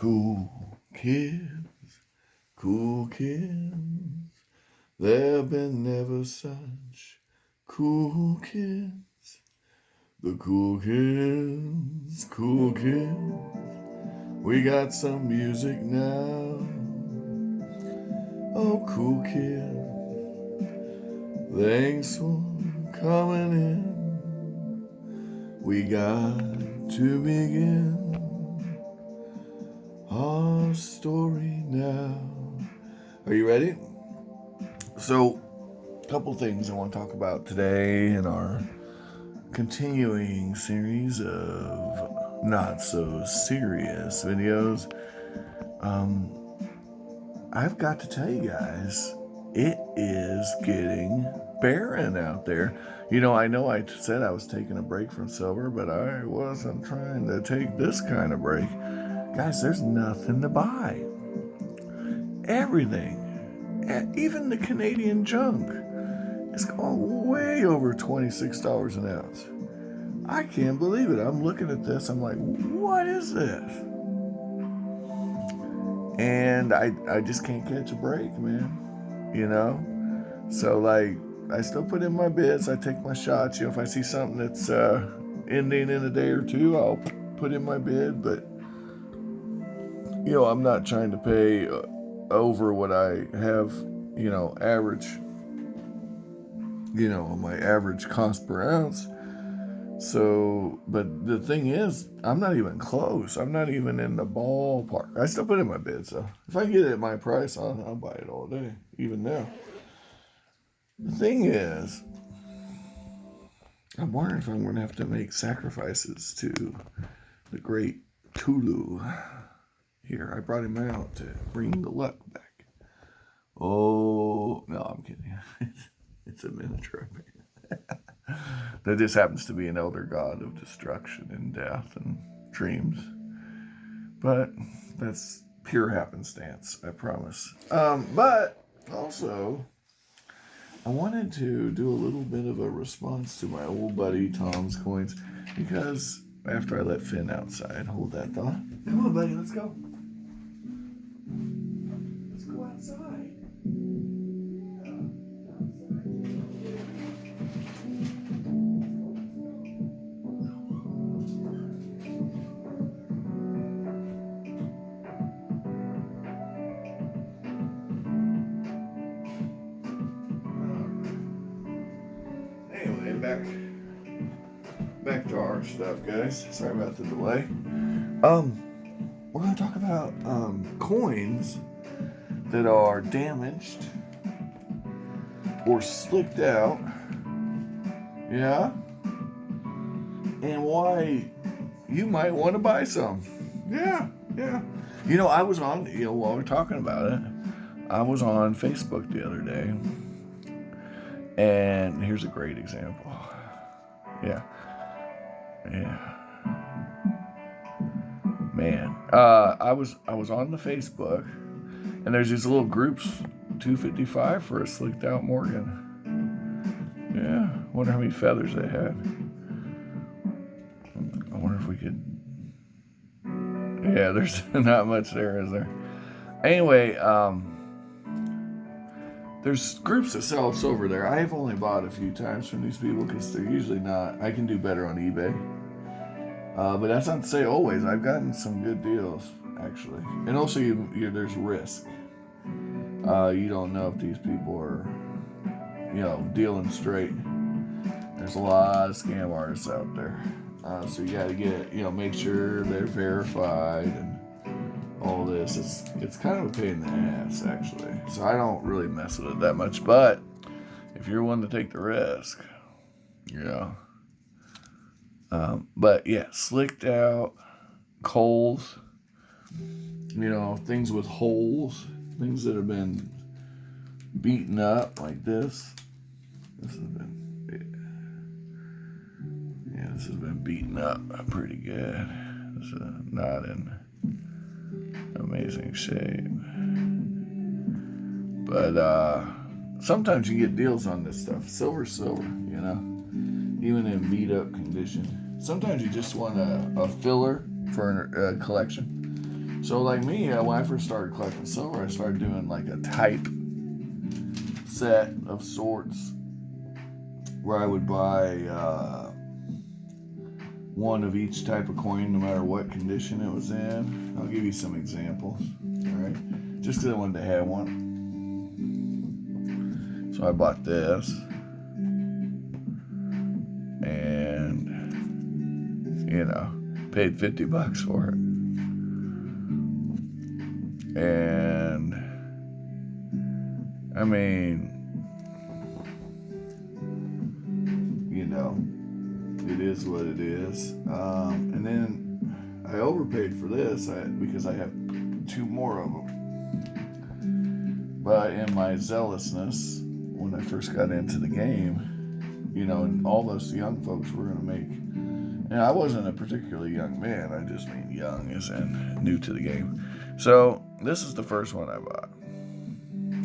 Cool kids, cool kids. There have been never such cool kids. The cool kids, cool kids. We got some music now. Oh, cool kids. Thanks for coming in. We got to begin our story now. Are you ready? So, a couple things I want to talk about today in our continuing series of not so serious videos. I've got to tell you guys, it is getting barren out there. I know I said I was taking a break from silver, but I wasn't trying to take this kind of break. Guys, there's nothing to buy. Everything, even the Canadian junk, is going way over $26 an ounce. I can't believe it. I'm looking at this. I'm like, what is this? And I just can't catch a break, man. So, I still put in my bids. I take my shots. If I see something that's ending in a day or two, I'll put in my bid. But, I'm not trying to pay over what I have, average, my average cost per ounce. So, but the thing is, I'm not even close. I'm not even in the ballpark. I still put in my bid, so if I get it at my price, I'll buy it all day, even now. The thing is, I'm wondering if I'm going to have to make sacrifices to the great Tulu. Here, I brought him out to bring the luck back. Oh, no, I'm kidding. It's a miniature. That just happens to be an elder god of destruction and death and dreams. But that's pure happenstance, I promise. But also, I wanted to do a little bit of a response to my old buddy Tom's Coins, because after I let Finn outside, hold that thought. Come on, buddy, let's go. Let's go outside. Back to our stuff, guys. Sorry about the delay. We're going to talk about coins that are damaged or slicked out. Yeah. And why you might want to buy some. Yeah. I was on, while we're talking about it, I was on Facebook the other day. And here's a great example. Yeah. Man, I was on the Facebook, and there's these little groups, $2.55 for a slicked out Morgan. Yeah, wonder how many feathers they had. I wonder if we could. Yeah, there's not much there, is there? Anyway, there's groups that sell silver there. I've only bought a few times from these people because they're usually not. I can do better on eBay. But that's not to say always. I've gotten some good deals, actually. And also, there's risk. You don't know if these people are, dealing straight. There's a lot of scam artists out there. So you got to get, make sure they're verified and all this. It's kind of a pain in the ass, actually. So I don't really mess with it that much. But if you're one to take the risk, but yeah, slicked out, Culls, things with holes, things that have been beaten up like this. This has been beaten up pretty good. This is not in amazing shape. But sometimes you get deals on this stuff. Silver's silver, even in beat up condition. Sometimes you just want a filler for a collection. So like me, when I first started collecting silver, I started doing like a type set of sorts where I would buy one of each type of coin, no matter what condition it was in. I'll give you some examples, all right? Just because I wanted to have one. So I bought this, and paid $50 for it. And I mean, it is what it is. And then I overpaid for this because I have 2 more of them. But in my zealousness, when I first got into the game, and all those young folks were going to make. And I wasn't a particularly young man. I just mean young as in new to the game. So this is the first one I bought.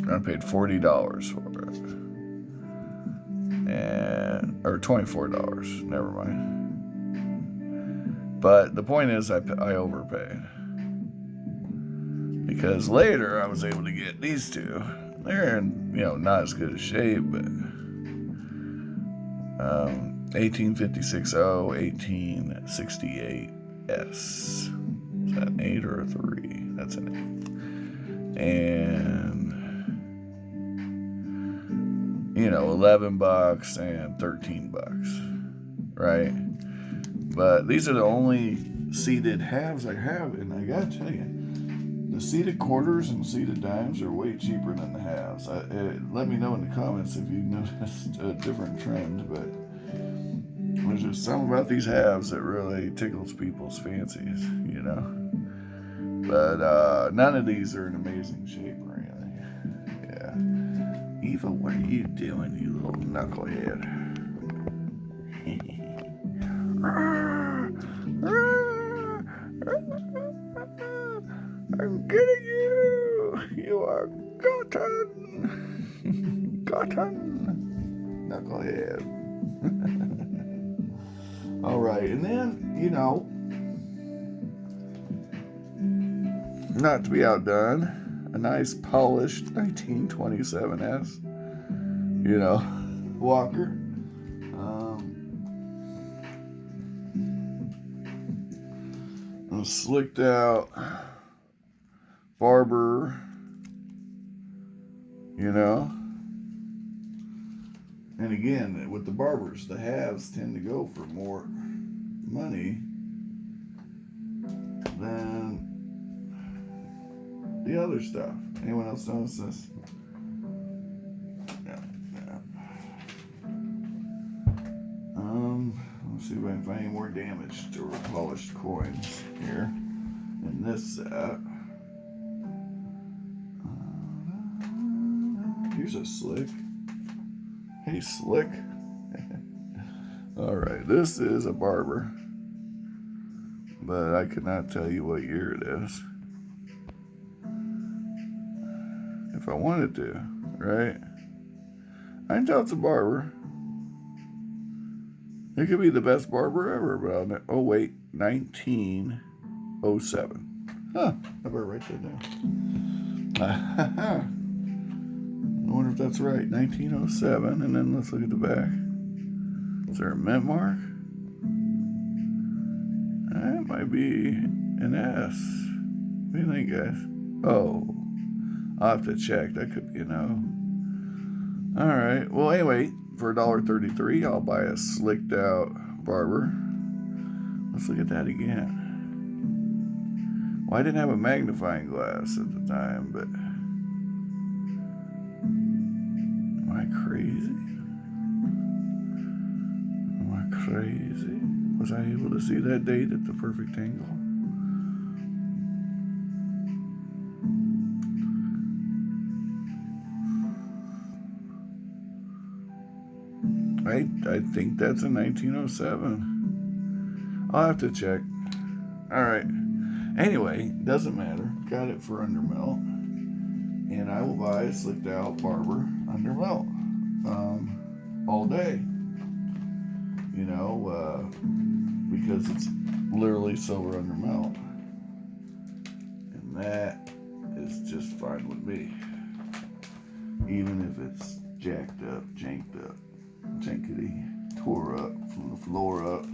I paid $40 for it. Or $24, never mind. But the point is I overpaid. Because later I was able to get these two. They're in, not as good a shape, but 1856O, 1868S. Is that an 8 or a 3? That's an 8. And $11 and $13, right? But these are the only seeded halves I have, and I gotta tell you, the seeded quarters and seeded dimes are way cheaper than the halves. Let me know in the comments if you've noticed a different trend, but there's just something about these halves that really tickles people's fancies, But none of these are in amazing shape or anything. Yeah. Eva, what are you doing, you little knucklehead? I'm getting you! You are gotten! Gotten! Knucklehead. Alright, and then, not to be outdone, a nice polished 1927S, Walker. A slicked out Barber, And again, with the Barbers, the halves tend to go for more money than the other stuff. Anyone else notice this? Yeah. Let's see if I can find any more damaged or polished coins here in this set. Here's a Slick. Hey, Slick. Alright, this is a Barber, but I could not tell you what year it is. If I wanted to, right? I can tell it's a Barber. It could be the best Barber ever, but oh wait, 1907. Huh, I better write that down. I wonder if that's right. 1907, and then let's look at the back. Is there a mint mark? That might be an S. What do you think, guys? Oh, I'll have to check. That could be a no. Alright, well anyway, for $1.33, I'll buy a slicked out Barber. Let's look at that again. Well, I didn't have a magnifying glass at the time, but am I crazy? Am I crazy? Was I able to see that date at the perfect angle? I think that's a 1907. I'll have to check. Alright. Anyway, doesn't matter. Got it for undermelt. And I will buy a slicked out Barber undermelt. All day. Because it's literally silver undermelt. And that is just fine with me. Even if it's jacked up, janked up, jankety, tore up from the floor up,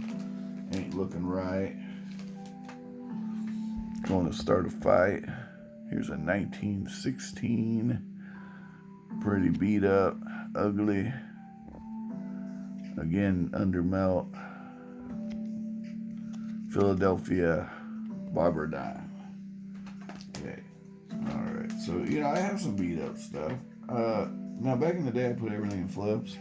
ain't looking right. Going to start a fight. Here's a 1916, pretty beat up, ugly. Again, undermelt. Philadelphia Barber dime. Okay. Alright, so, I have some beat up stuff. Now, back in the day, I put everything in flips.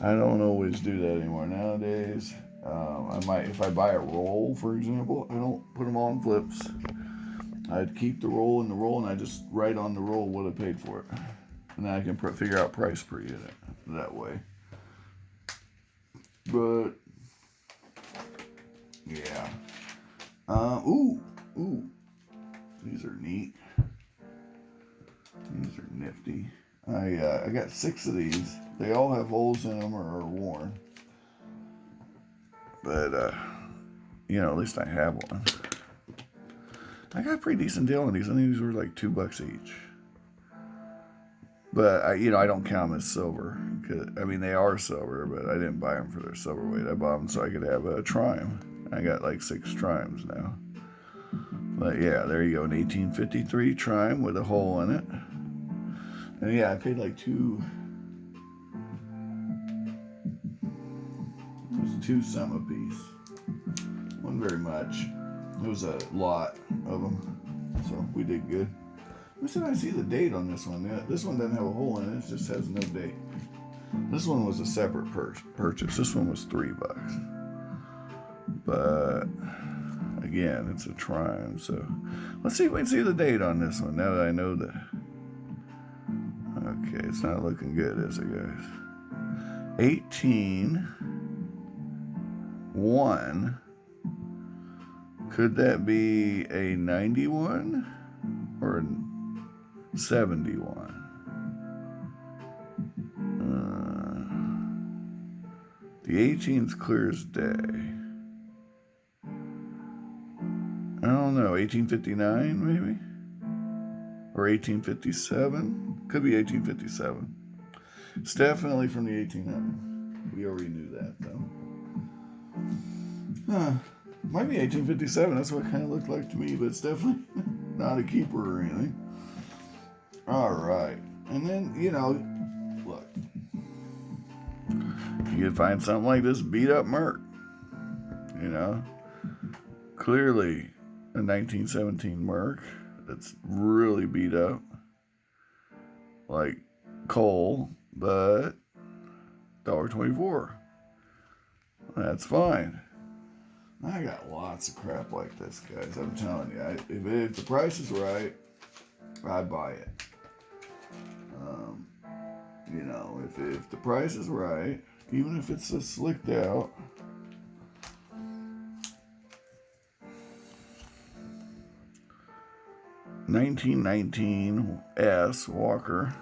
I don't always do that anymore. Nowadays, I might, if I buy a roll, for example, I don't put them all in flips. I'd keep the roll in the roll, and I just write on the roll what I paid for it. And then I can figure out price per unit that way. But, yeah. Ooh. These are neat. These are nifty. I got 6 of these. They all have holes in them or are worn. But, at least I have one. I got a pretty decent deal on these. I think these were like $2 each. But, I don't count them as silver. They are silver, but I didn't buy them for their silver weight. I bought them so I could have a trime. I got like 6 trimes now. But, yeah, there you go. An 1853 trime with a hole in it. And, yeah, I paid like $2 some a piece. Wasn't very much. It was a lot of them, so we did good. Why did I see the date on this one? Yeah, this one doesn't have a hole in it. It just has no date. This one was a separate purchase. This one was $3. But again, it's a trime. So let's see if we can see the date on this one. Now that I know that. Okay, it's not looking good, is it, guys? 18-1. Could that be a 91 or a 71? The 18's clear as day. I don't know, 1859 maybe? Or 1857? Could be 1857. It's definitely from the 1800s. We already knew that, though. Might be 1857. That's what it kind of looked like to me, but it's definitely not a keeper or anything. All right. And then, look. You could find something like this beat up Merc. Clearly a 1917 Merc that's really beat up. Like coal, but $1.24. That's fine. I got lots of crap like this, guys. I'm telling you, if the price is right, I'd buy it. If the price is right, even if it's just slicked out, $1919 S Walker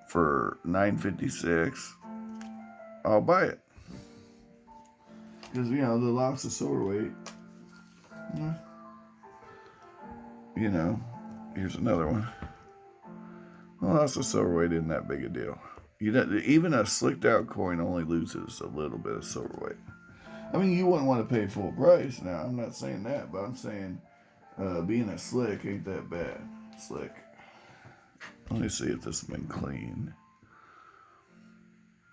for $9.56, I'll buy it. Because, the loss of silver weight, here's another one. The loss of silver weight isn't that big a deal. Even a slicked out coin only loses a little bit of silver weight. You wouldn't want to pay full price. Now, I'm not saying that, but I'm saying being a slick ain't that bad. Slick. Let me see if this has been cleaned.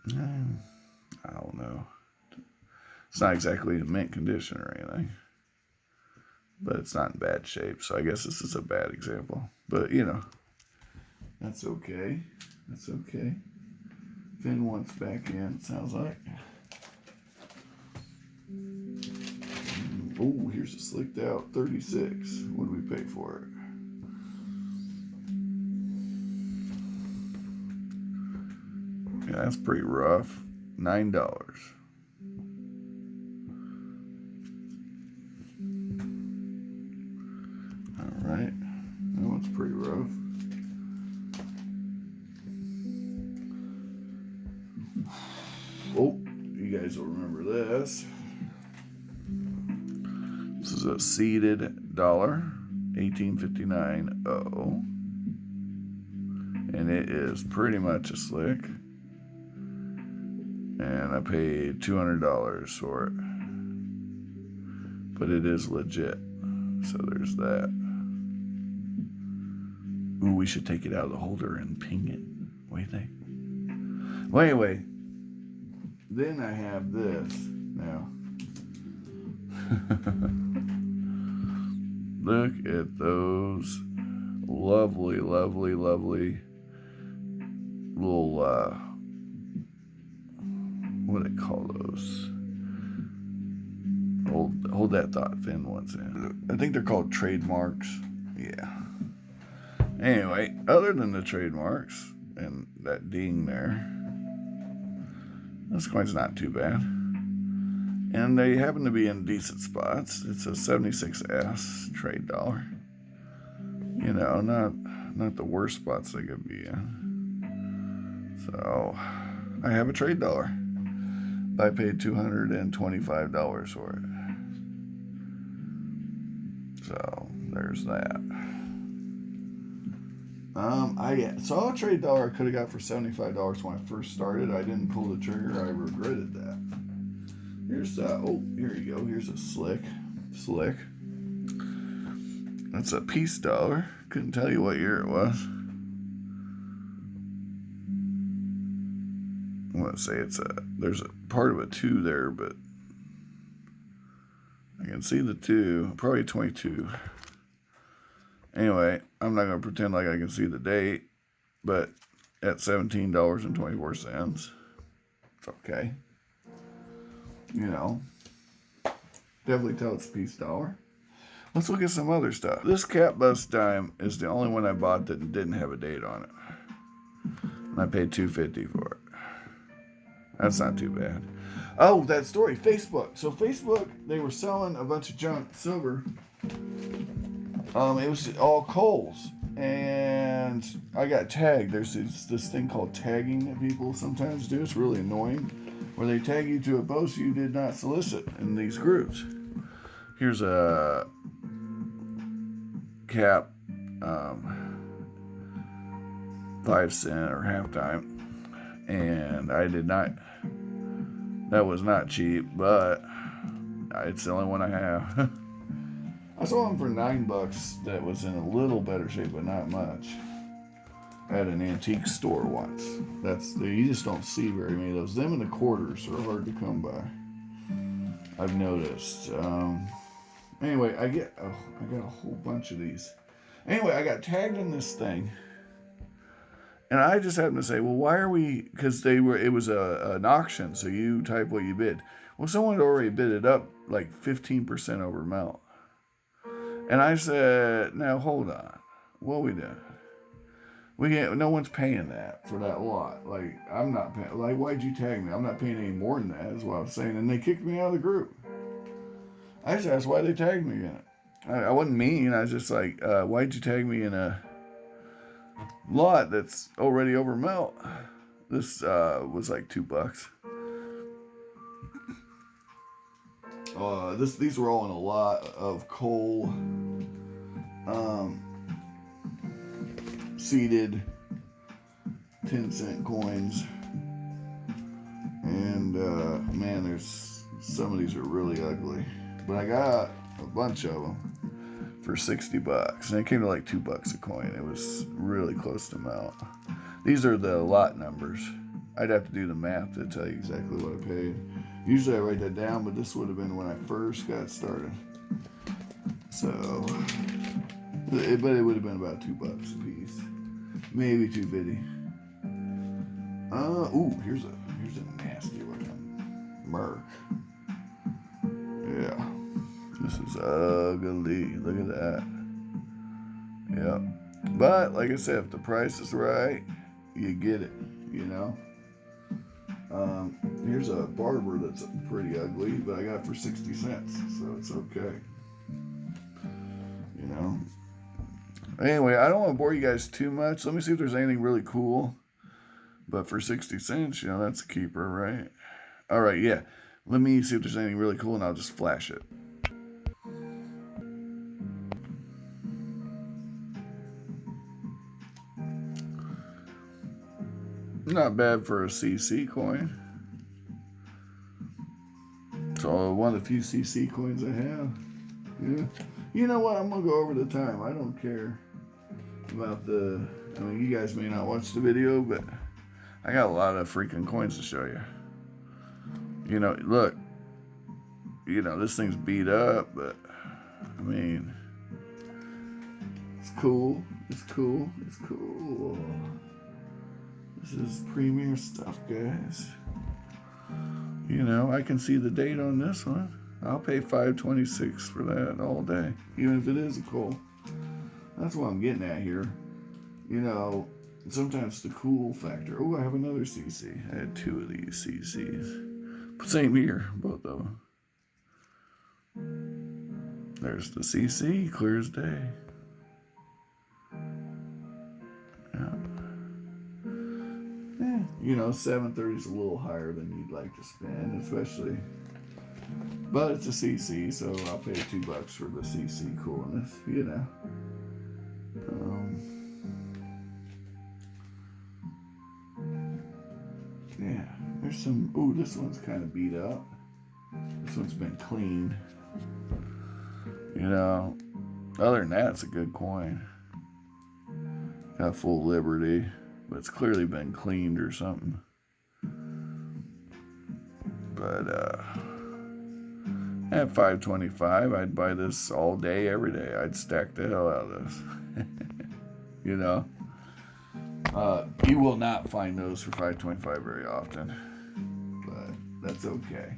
I don't know. It's not exactly in mint condition or anything. But it's not in bad shape, so I guess this is a bad example. But, that's okay. That's okay. Fin wants back in, sounds like. Oh, here's a slicked out 36. What do we pay for it? Yeah, that's pretty rough. $9. Alright. That one's pretty rough. Oh, you guys will remember this. This is a seeded dollar. 1859 O. And it is pretty much a slick. And I paid $200 for it. But it is legit. So there's that. Ooh, we should take it out of the holder and ping it. What do you think? Well, anyway. Then I have this now. Look at those lovely, lovely, lovely little, what do they call those? Hold that thought, Finn wants in. I think they're called trademarks. Yeah. Anyway, other than the trademarks and that ding there, this coin's not too bad. And they happen to be in decent spots. It's a 76S trade dollar. You know, not the worst spots they could be in. So, I have a trade dollar. I paid $225 for it. So, there's that. I saw a trade dollar I could have got for $75 when I first started. I didn't pull the trigger. I regretted that. Here's here you go. Here's a slick. That's a peace dollar. Couldn't tell you what year it was. I want to say there's a part of a 2 there, but I can see the 2, probably 22. Anyway, I'm not going to pretend like I can see the date, but at $17.24, it's okay. You know, definitely tell it's a peace dollar. Let's look at some other stuff. This Cap Bust dime is the only one I bought that didn't have a date on it. And I paid $2.50 for it. That's not too bad. Oh, that story, Facebook. So Facebook, they were selling a bunch of junk silver. It was all Culls, and I got tagged. There's this thing called tagging that people sometimes do. It's really annoying, where they tag you to a post you did not solicit in these groups. Here's a cap, 5 cent or halftime, and I did not. That was not cheap, but it's the only one I have. I saw them for $9 that was in a little better shape, but not much. At an antique store once. You just don't see very many of those. Them and the quarters are hard to come by. I've noticed. Anyway, I got a whole bunch of these. Anyway, I got tagged in this thing. And I just happened to say, well, why are we, because it was an auction, so you type what you bid. Well, someone had already bid it up like 15% over melt. And I said, now hold on, what are we doing? No one's paying that for that lot. Like, I'm not paying, like, why'd you tag me? I'm not paying any more than that, is what I was saying. And they kicked me out of the group. I just asked why they tagged me in it. I wasn't mean, I was just like, why'd you tag me in a lot that's already over melt? This was like $2. These were all in a lot of coal, seeded 10-cent coins, and man, there's some of these are really ugly, but I got a bunch of them for $60, and it came to like $2 a coin. It was really close to melt. These are the lot numbers. I'd have to do the math to tell you exactly what I paid. Usually I write that down, but this would have been when I first got started. So, but it would have been about $2 a piece, maybe $2.50. Here's a nasty looking Merc. Yeah, this is ugly. Look at that. Yep. But like I said, if the price is right, you get it. You know. Here's a Barber that's pretty ugly, but I got it for 60 cents, so it's okay. You know. Anyway, I don't want to bore you guys too much. Let me see if there's anything really cool. But for 60 cents, that's a keeper, right? All right, yeah. Let me see if there's anything really cool, and I'll just flash it. Not bad for a CC coin. So one of the few CC coins I have. Yeah. You know what? I'm going to go over the time. I don't care about the... I mean, you guys may not watch the video, but I got a lot of freaking coins to show you. You know, look. You know, this thing's beat up, but... I mean... It's cool. It's cool. It's cool. This is premier stuff, guys. You know, I can see the date on this one. I'll pay $5.26 for that all day, even if it is a coal. That's what I'm getting at here. You know, sometimes the cool factor. Oh, I have another CC. I had two of these CCs. Same year, both of them. There's the CC, clear as day. You know, 730 is a little higher than you'd like to spend, especially. But it's a CC, so I'll pay $2 for the CC coolness, you know. Yeah, there's some. Ooh, this one's kind of beat up. This one's been cleaned. You know, other than that, it's a good coin. Got full Liberty. But it's clearly been cleaned or something. But at $5.25, I'd buy this all day, every day. I'd stack the hell out of this. You know, you will not find those for $5.25 very often, but that's okay.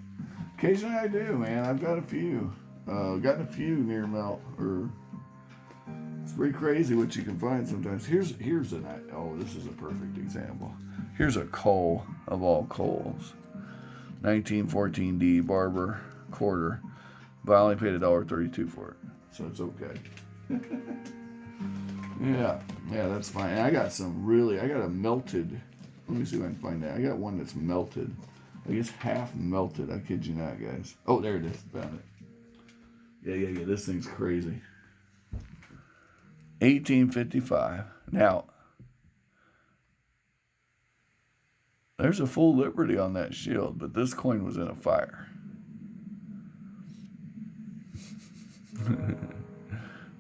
Occasionally I do, man. I've got a few. Gotten a few near melt or. It's pretty crazy what you can find sometimes. Here's an oh, this is a perfect example. Here's a Cull of all Culls, 1914D Barber quarter, but I only paid $1.32 for it, so it's okay. yeah, that's fine. And I got a melted. Let me see if I can find that. I got one that's melted. I guess half melted. I kid you not, guys. Oh, there it is. Found it. Yeah. This thing's crazy. 1855. Now, there's a full Liberty on that shield, but this coin was in a fire.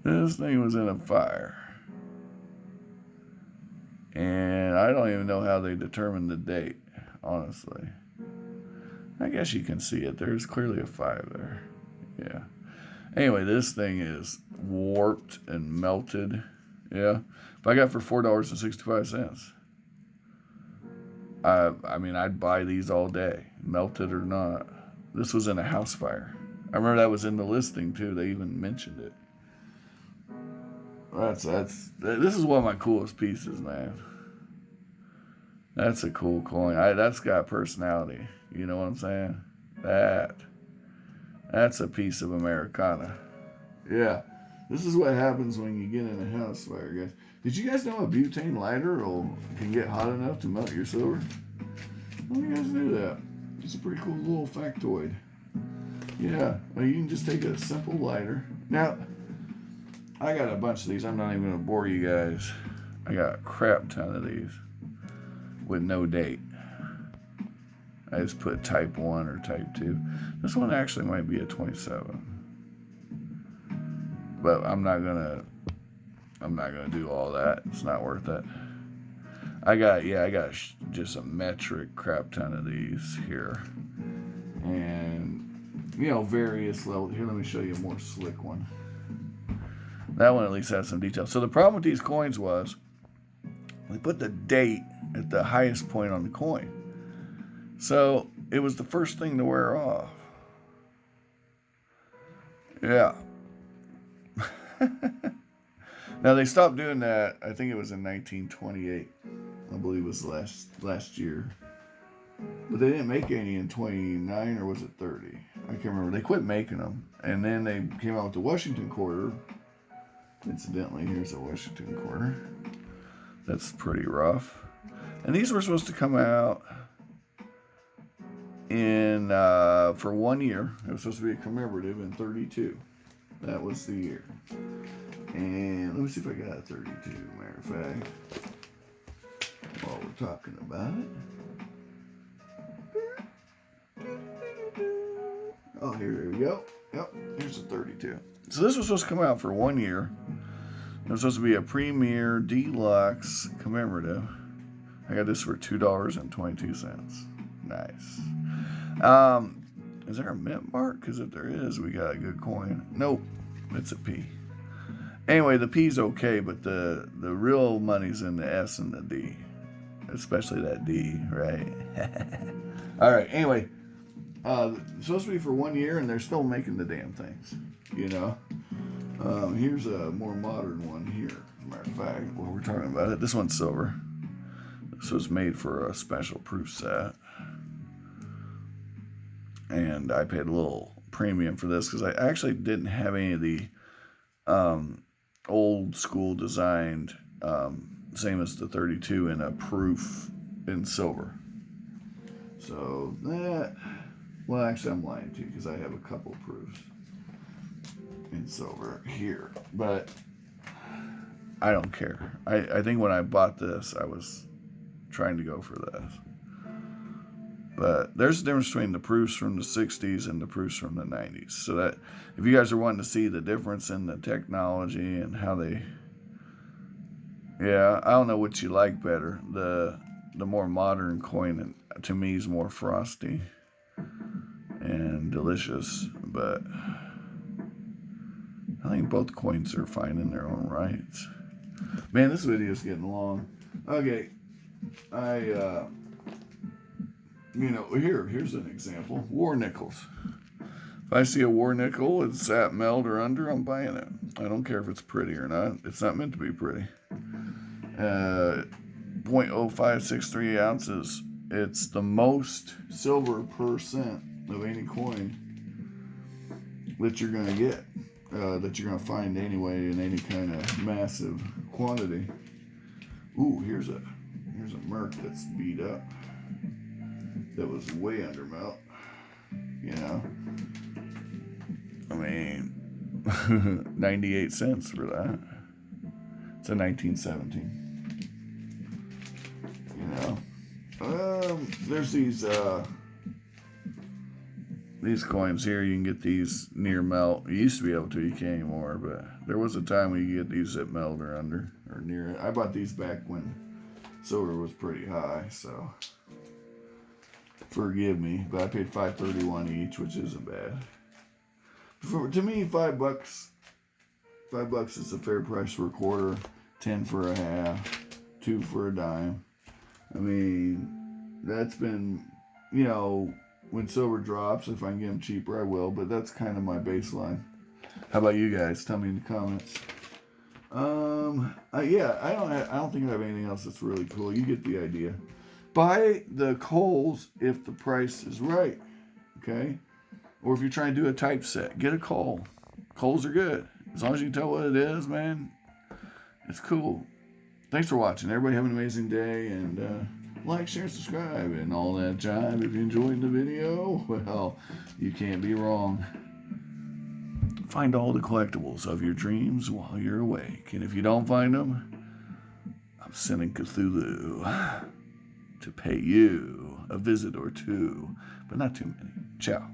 This thing was in a fire. And I don't even know how they determined the date, honestly. I guess you can see it. There's clearly a 5 there. Yeah. Anyway, this thing is warped and melted. Yeah. If I got for $4.65, I mean, I'd buy these all day, melted or not. This was in a house fire. I remember that was in the listing too. They even mentioned it. This is one of my coolest pieces, man. That's a cool coin. That's got personality. You know what I'm saying? That's a piece of Americana. Yeah. This is what happens when you get in a house fire, guys. Did you guys know a butane lighter can get hot enough to melt your silver? How do you guys knew that? It's a pretty cool little factoid. Yeah. Well, you can just take a simple lighter. Now, I got a bunch of these. I'm not even going to bore you guys. I got a crap ton of these with no date. I just put type 1 or type 2. This one actually might be a 27. But I'm not gonna do all that. It's not worth it. I got just a metric crap ton of these here. And, you know, various levels. Here, let me show you a more slick one. That one at least has some detail. So the problem with these coins was we put the date at the highest point on the coin. So it was the first thing to wear off. Yeah. Now they stopped doing that. I think it was in 1928. I believe it was last year. But they didn't make any in 29 or was it 30? I can't remember. They quit making them. And then they came out with the Washington quarter. Incidentally, here's a Washington quarter. That's pretty rough. And these were supposed to come out in for 1 year. It was supposed to be a commemorative in 32. That was the year. And let me see if I got a 32, matter of fact. while we're talking about it. Oh, here we go. Yep, here's a 32. So this was supposed to come out for 1 year. It was supposed to be a premier deluxe commemorative. I got this for $2.22. Nice. Is there a mint mark? Because if there is, we got a good coin. Nope, it's a P. Anyway, the P's okay, but the real money's in the S and the D. Especially that D, right? All right, anyway. It's supposed to be for 1 year, and they're still making the damn things, you know. Here's a more modern one here. As a matter of fact, while we're talking about it, this one's silver. This was made for a special proof set. And I paid a little premium for this because I actually didn't have any of the old school designed, same as the 32 in a proof in silver. So that, well, actually I'm lying too because I have a couple proofs in silver here, but I don't care. I think when I bought this, I was trying to go for this. But there's a difference between the proofs from the 60s and the proofs from the 90s. So that if you guys are wanting to see the difference in the technology and how they, yeah, I don't know what you like better. The more modern coin, to me, is more frosty and delicious. But I think both coins are fine in their own rights. Man, this video is getting long. Okay, you know, here's an example. War nickels. If I see a war nickel, it's at meld or under, I'm buying it. I don't care if it's pretty or not. It's not meant to be pretty. 0.0563 ounces. It's the most silver percent of any coin that you're going to get. That you're going to find anyway in any kind of massive quantity. Ooh, here's a Merc that's beat up. That was way under melt, you know. I mean, 98 cents for that. It's a 1917. You know, there's these coins here. You can get these near melt. You used to be able to. You can't anymore. But there was a time when you could get these at melt or under or near it. I bought these back when silver was pretty high, so. Forgive me, but I paid $5.31 each, which isn't bad. To me, $5 is a fair price for a quarter, 10 for a half, 2 for a dime. I mean, that's been, you know, when silver drops, if I can get them cheaper, I will. But that's kind of my baseline. How about you guys? Tell me in the comments. Yeah, I don't think I have anything else that's really cool. You get the idea. Buy the Culls if the price is right, okay? Or if you're trying to do a typeset, get a Cull. Culls are good. As long as you can tell what it is, man, it's cool. Thanks for watching. Everybody have an amazing day, and like, share, subscribe, and all that jive. If you enjoyed the video, well, you can't be wrong. Find all the collectibles of your dreams while you're awake. And if you don't find them, I'm sending Cthulhu to pay you a visit or two, but not too many. Ciao.